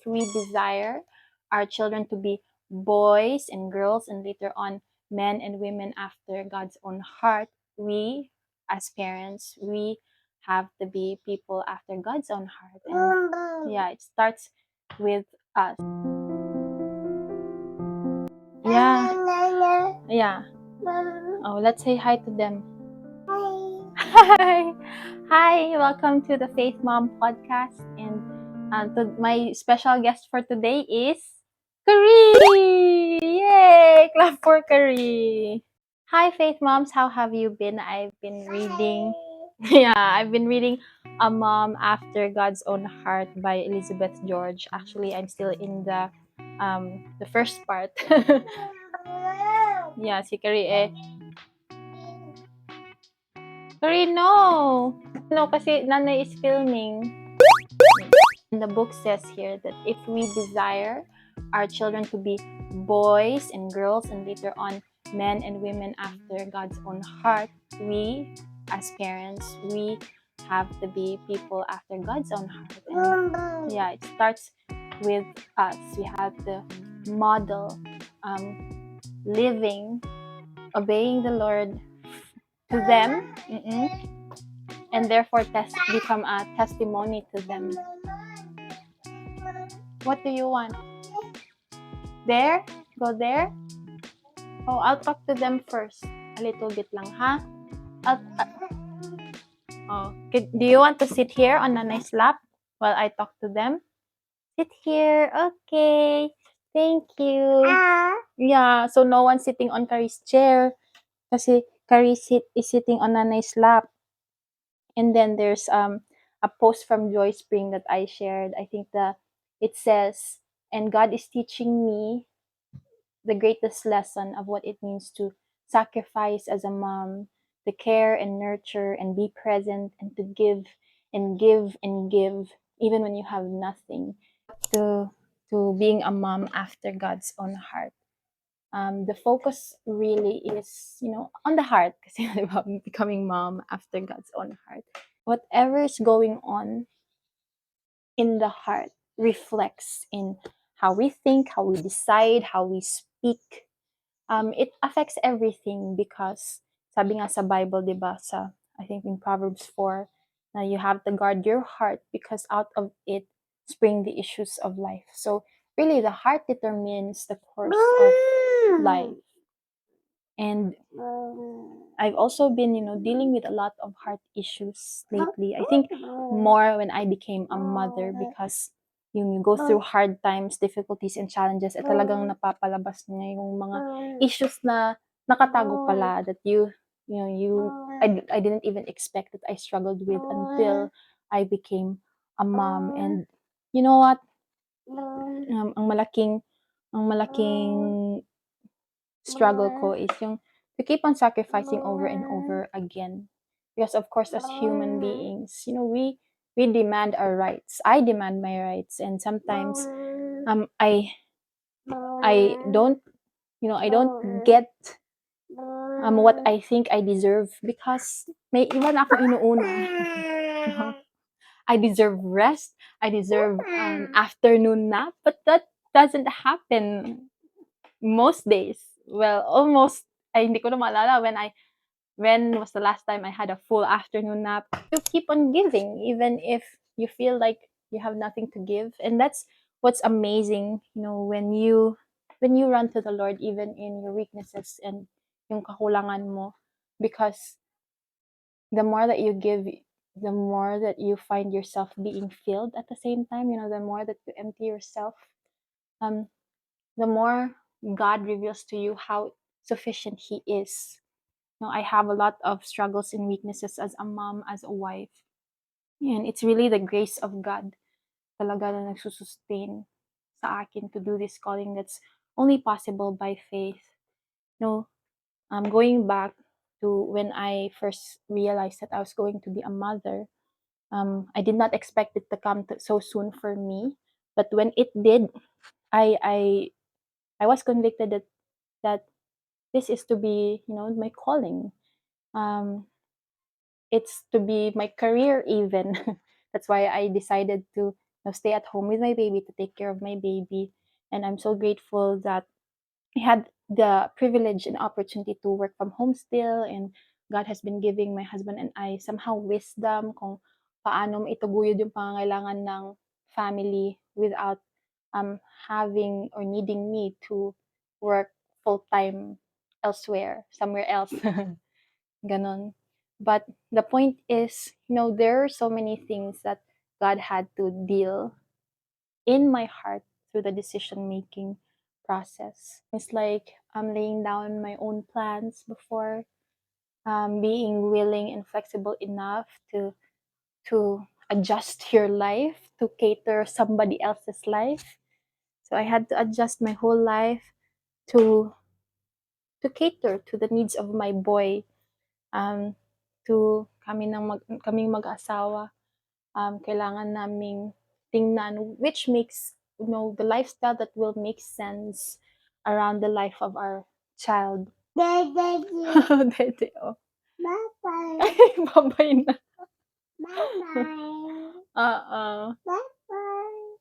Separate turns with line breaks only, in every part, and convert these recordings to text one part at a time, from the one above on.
we desire our children to be boys and girls and later on men and women after God's own heart, we as parents, we have to be people after God's own heart. And yeah, it starts with us. Yeah. Yeah. Oh, let's say hi to them. Hi. Hi, welcome to the Faithmom podcast. And my special guest for today is Kari. Yay! Clap for Kari. Hi, Faith Moms. How have you been? I've been reading. Yeah, I've been reading A Mom After God's Own Heart by Elizabeth George. Actually, I'm still in the first part. Yeah, si Kari eh. Kari, no! No, kasi nanay is filming. And the book says here that if we desire our children to be boys and girls and later on men and women after God's own heart, we as parents, we have to be people after God's own heart. And yeah, it starts with us. We have to model living, obeying the Lord to them, and therefore become a testimony to them. What do you want? There? Go there? Oh, I'll talk to them first. A little bit lang, ha? Do you want to sit here on a nice lap while I talk to them? Sit here. Okay. Thank you. Yeah, so no one's sitting on Kari's chair kasi Kari is sitting on a nice lap. And then there's a post from Joy Spring that I shared. I think it says, and God is teaching me the greatest lesson of what it means to sacrifice as a mom, to care and nurture and be present and to give and give and give even when you have nothing. To being a mom after God's own heart. The focus really is, on the heart kasi becoming mom after God's own heart. Whatever is going on in the heart reflects in how we think, how we decide, how we speak. It affects everything because sabi nga sa Bible, di ba, I think in Proverbs 4, na you have to guard your heart because out of it spring the issues of life. So really, the heart determines the course of life. And I've also been, dealing with a lot of heart issues lately. I think more when I became a mother because you go through hard times, difficulties, and challenges, talagang napapalabas niya yung mga issues na nakatago pala that I didn't even expect that I struggled with until I became a mom. And you know what? Ang malaking struggle ko is yung to keep on sacrificing over and over again. Because of course, as human beings, we demand our rights. I demand my rights, and sometimes I don't get what I think I deserve because may iba na akong inuuna. I deserve rest. I deserve afternoon nap, but that doesn't happen most days. Well, almost. Hindi ko na maalala when was the last time I had a full afternoon nap. You keep on giving even if you feel like you have nothing to give, and that's what's amazing. When you run to the Lord even in your weaknesses and yung kakulangan mo, because the more that you give, the more that you find yourself being filled at the same time. The more that you empty yourself, the more God reveals to you how sufficient He is. I have a lot of struggles and weaknesses as a mom, as a wife. And it's really the grace of God talaga na nagsusustain sa akin to do this calling that's only possible by faith. Going back to when I first realized that I was going to be a mother, I did not expect it to come so soon for me. But when it did, I was convicted that this is to be, my calling. It's to be my career even. That's why I decided to stay at home with my baby to take care of my baby. And I'm so grateful that I had the privilege and opportunity to work from home still, and God has been giving my husband and I somehow wisdom kung paano maitaguyod yung pangangailangan ng family without having or needing me to work full time elsewhere, somewhere else. Ganon. But the point is, there are so many things that God had to deal in my heart through the decision making process. It's like I'm laying down my own plans before, being willing and flexible enough to adjust your life to cater somebody else's life. So I had to adjust my whole life to cater to the needs of my boy, um, to kaming mag-asawa, kailangan naming tingnan which makes, the lifestyle that will make sense around the life of our child. Dede, oh. Bye-bye. Bye-bye na. Bye-bye. Bye-bye.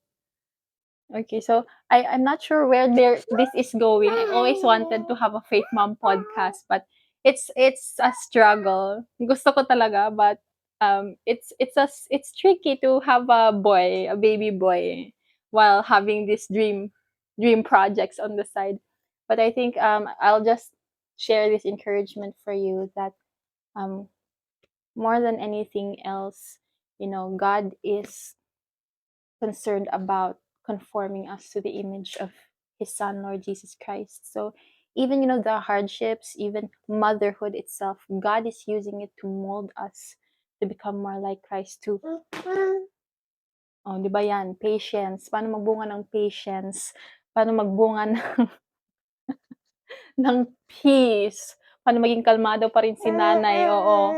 Okay, so I'm not sure where this is going. I always wanted to have a Faith Mom podcast, but it's a struggle. Gusto ko talaga, but it's tricky to have a boy, a baby boy, while having this dream projects on the side. But I think I'll just share this encouragement for you that um more than anything else, God is concerned about conforming us to the image of his son, Lord Jesus Christ. So even, the hardships, even motherhood itself, God is using it to mold us to become more like Christ too. Oh, di ba yan? Patience. Paano magbunga ng patience? Paano magbunga ng, ng peace? Paano maging kalmado pa rin si nanay? Oo.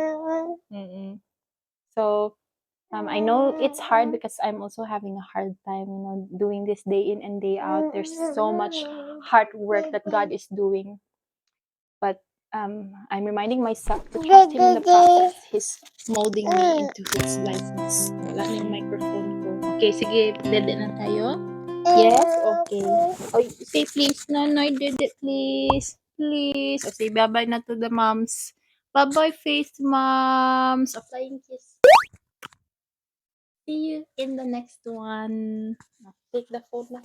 Mm-mm. So, I know it's hard because I'm also having a hard time, doing this day in and day out. There's so much hard work that God is doing. But I'm reminding myself to trust Him in the process. He's molding me into His likeness. Wala na yung microphone ko. Okay, sige, dede na tayo. Yes, okay. Oh, say please, Nanoy, dede, please. Please. Oh, say bye-bye na to the moms. Bye-bye, Faith Moms. A flying kiss. See you in the next one. Take the phone na.